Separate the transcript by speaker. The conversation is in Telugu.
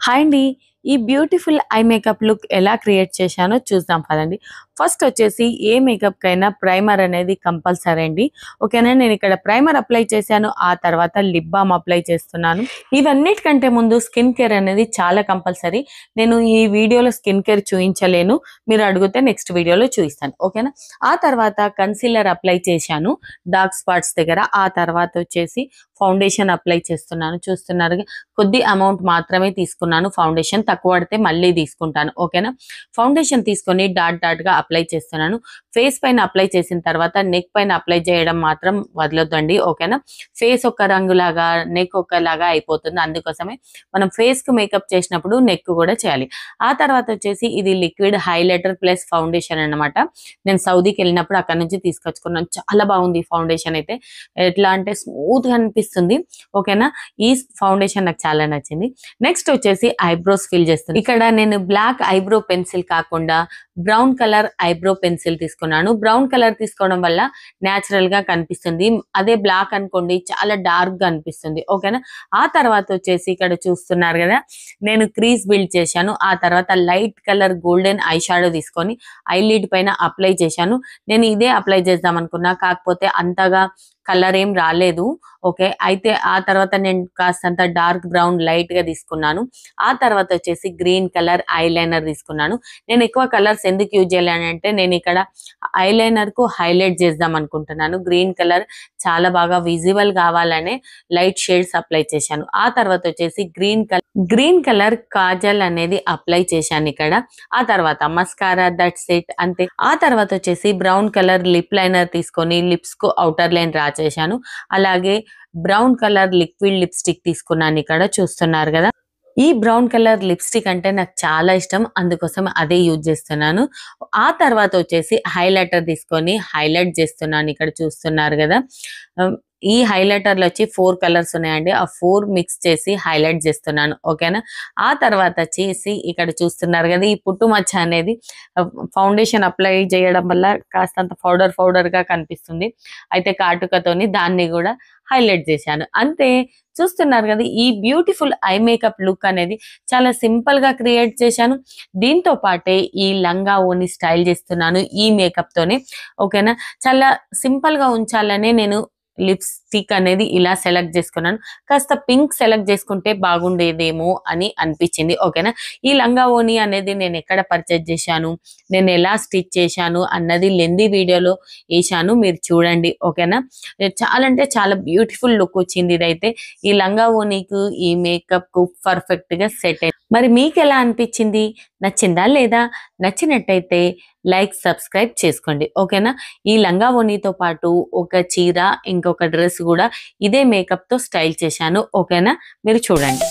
Speaker 1: హాయ్ అండి. ఈ బ్యూటిఫుల్ ఐ మేకప్ లుక్ ఎలా క్రియేట్ చేశానో చూద్దాం పదండి. ఫస్ట్ వచ్చేసి ఏ మేకప్‌కైనా ప్రైమర్ అనేది కంపల్సరీ అండి. ఓకేనా. నేను ఇక్కడ ప్రైమర్ అప్లై చేశాను. ఆ తర్వాత లిప్ బామ్ అప్లై చేస్తున్నాను. ఇవన్నిటికంటే ముందు స్కిన్ కేర్ అనేది చాలా కంపల్సరీ. నేను ఈ వీడియోలో స్కిన్ కేర్ చూయించలేను. మీరు అడిగితే నెక్స్ట్ వీడియోలో చూయిస్తాను. ఓకేనా. ఆ తర్వాత కన్సీలర్ అప్లై చేశాను డార్క్ స్పాట్స్ దగ్గర. ఆ తర్వాత వచ్చేసి ఫౌండేషన్ అప్లై చేస్తున్నాను. చూస్తున్నారు. కొద్ది అమౌంట్ మాత్రమే తీసుకున్నాను ఫౌండేషన్. తక్కువ పడితే మళ్ళీ తీసుకుంటాను. ఓకేనా. ఫౌండేషన్ తీసుకొని డాట్ గా అప్లై చేస్తున్నాను. ఫేస్ పైన అప్లై చేసిన తర్వాత నెక్ పైన అప్లై చేయడం మాత్రం వదలొద్దండి. ఓకేనా. ఫేస్ ఒక రంగులాగా నెక్ ఒకలాగా అయిపోతుంది. అందుకోసమే మనం ఫేస్ కు మేకప్ చేసినప్పుడు నెక్ కూడా చేయాలి. ఆ తర్వాత వచ్చేసి ఇది లిక్విడ్ హైలైటర్ ప్లస్ ఫౌండేషన్ అన్నమాట. నేను సౌదీకి వెళ్ళినప్పుడు అక్కడ నుంచి తీసుకొచ్చుకున్నాను. చాలా బాగుంది ఫౌండేషన్ అయితే. ఎట్లా అంటే స్మూత్ గా అనిపిస్తుంది. ఓకేనా. ఈ ఫౌండేషన్ నాకు చాలా నచ్చింది. నెక్స్ట్ వచ్చేసి ఐబ్రోస్ ఫిల్ చేస్తుంది. ఇక్కడ నేను బ్లాక్ ఐబ్రో పెన్సిల్ కాకుండా బ్రౌన్ కలర్ ఐబ్రో పెన్సిల్ తీసుకున్నాను. బ్రౌన్ కలర్ తీసుకోవడం వల్ల న్యాచురల్ గా కనిపిస్తుంది. అదే బ్లాక్ అనుకోండి చాలా డార్క్ గా అనిపిస్తుంది. ఓకేనా. ఆ తర్వాత వచ్చేసి ఇక్కడ చూస్తున్నారు కదా, నేను క్రీజ్ బిల్డ్ చేశాను. ఆ తర్వాత light colour golden eye shadow తీసుకొని ఐలిడ్ పైన అప్లై చేశాను. నేను ఇదే అప్లై చేద్దాం అనుకున్నా, కాకపోతే అంతగా కలర్ ఏం రాలేదు. ఓకే. అయితే ఆ తర్వాత నేను కాస్తంత డార్క్ బ్రౌన్ లైట్ గా తీసుకున్నాను. ఆ తర్వాత వచ్చేసి గ్రీన్ కలర్ ఐలైనర్ తీసుకున్నాను. నేను ఎక్కువ కలర్స్ ఎందుకు యూజ్ చేయాలంటే, నేను ఇక్కడ ఐలైనర్ కు హైలైట్ చేద్దాం అనుకుంటున్నాను. గ్రీన్ కలర్ చాలా బాగా విజిబుల్ కావాలనే లైట్ షేడ్స్ అప్లై చేశాను. ఆ తర్వాత వచ్చేసి గ్రీన్ కలర్ కాజల్ అనేది అప్లై చేశాను ఇక్కడ. ఆ తర్వాత మస్కారా, దట్స్ ఇట్, అంతే. ఆ తర్వాత వచ్చేసి బ్రౌన్ కలర్ లిప్ లైనర్ తీసుకొని లిప్స్ కు అవుటర్ లైన్ డ్రా చేశాను. అలాగే బ్రౌన్ కలర్ లిక్విడ్ లిప్స్టిక్ తీసుకున్నాను. ఇక్కడ చూస్తున్నారు కదా. ఈ బ్రౌన్ కలర్ లిప్స్టిక్ అంటే నాకు చాలా ఇష్టం. అందుకోసం అదే యూజ్ చేస్తున్నాను. ఆ తర్వాత వచ్చేసి హైలైటర్ తీసుకొని హైలైట్ చేస్తున్నాను. ఇక్కడ చూస్తున్నారు కదా. ఈ హైలైటర్లు వచ్చి 4 కలర్స్ ఉన్నాయండి. ఆ 4 మిక్స్ చేసి హైలైట్ చేస్తున్నాను. ఓకేనా. ఆ తర్వాత వచ్చేసి ఇక్కడ చూస్తున్నారు కదా, ఈ పుట్టు మచ్చ అనేది ఫౌండేషన్ అప్లై చేయడం వల్ల కాస్తంత పౌడర్ గా కనిపిస్తుంది. అయితే కాటుకతోని దాన్ని కూడా హైలైట్ చేశాను. అంతే. చూస్తున్నారు కదా, ఈ బ్యూటిఫుల్ ఐ మేకప్ లుక్ అనేది చాలా సింపుల్ గా క్రియేట్ చేశాను. దీంతో పాటే ఈ లంగా ఓని స్టైల్ చేస్తున్నాను ఈ మేకప్ తోనే. ఓకేనా. చాలా సింపుల్ గా ఉంచాలనే నేను లిప్స్టిక్ అనేది ఇలా సెలెక్ట్ చేసుకున్నాను. కాస్త పింక్ సెలెక్ట్ చేసుకుంటే బాగుండేదేమో అని అనిపించింది. ఓకేనా. ఈ లంగా ఓని అనేది నేను ఎక్కడ పర్చేజ్ చేశాను, నేను ఎలా స్టిచ్ చేశాను అన్నది లెంది వీడియోలో వేశాను, మీరు చూడండి. ఓకేనా. చాలా అంటే చాలా బ్యూటిఫుల్ లుక్ వచ్చింది ఇదైతే. ఈ లంగా ఓనీకు ఈ మేకప్ కు పర్ఫెక్ట్ గా సెట్ అయింది. మరి మీకు ఎలా అనిపించింది? నచ్చిందా లేదా? నచ్చినట్టయితే లైక్, సబ్స్క్రైబ్ చేసుకోండి. ఓకేనా. ఈ లంగా ఓనీతో పాటు ఒక చీర, ఇంకొక డ్రెస్ కూడా ఇదే మేకప్ తో స్టైల్ చేశాను. ఓకేనా. మీరు చూడండి.